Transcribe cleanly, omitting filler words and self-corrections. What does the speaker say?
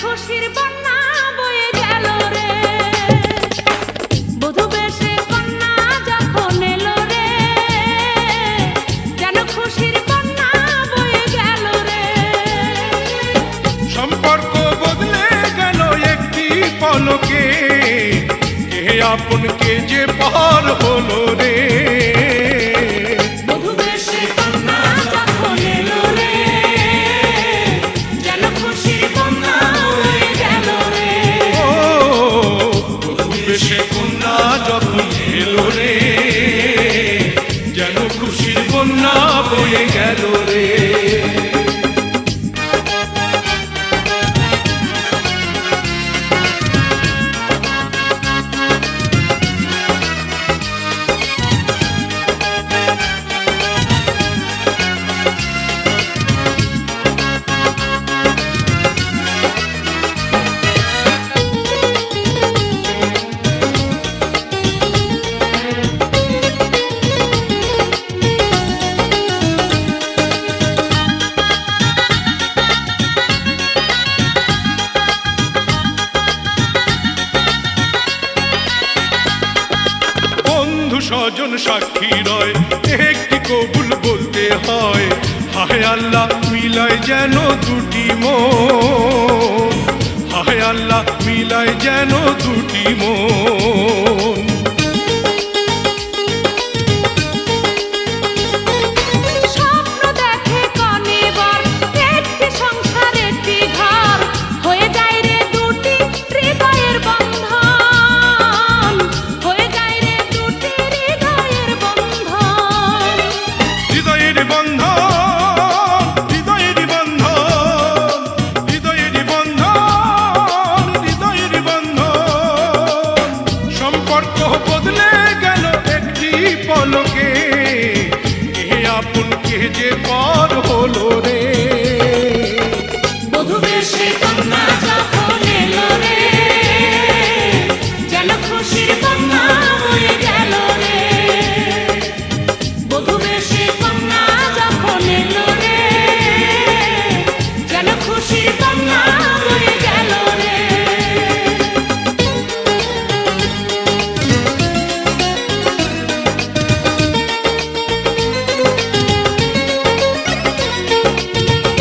খুশির বন্যা বয়ে গেল রে, বধূ বেশে কন্যা যখন এলো রে, যেন খুশির বন্যা বয়ে গেল রে। সম্পর্ক বদলে গেল একটি পলকে, কে আপন কে যে পর হলো রে। বধূ বেশে কন্যা যখন এলো রে, যেন খুশির বন্যা বয়ে গেল রে। ও বধূ বেশে কন্যা যখন এলো রে, যেন খুশির বন্যা বয়ে গেল রে। স্বজন সাক্ষী রয়, একটি কবুল বলতে হয়। হায় আল্লাহ মিলায় যেন দুটি মন, হায় আল্লাহ মিলায় যেন দুটি মন। স্বপ্ন দেখে কনে বর, একটি সংসার একটি ঘর, হয়ে যায় রে দুটি হৃদয়ের বন্ধন, হয়ে যায় রে দুটি হৃদয়ের বন্ধন। হৃদয়ের বন্ধন, হৃদয়ের বন্ধন, হৃদয়ের বন্ধন, হৃদয়ের বন্ধন। সম্পর্ক বদলে গেল একটি পলকে, কে আপন কে যে পর হলো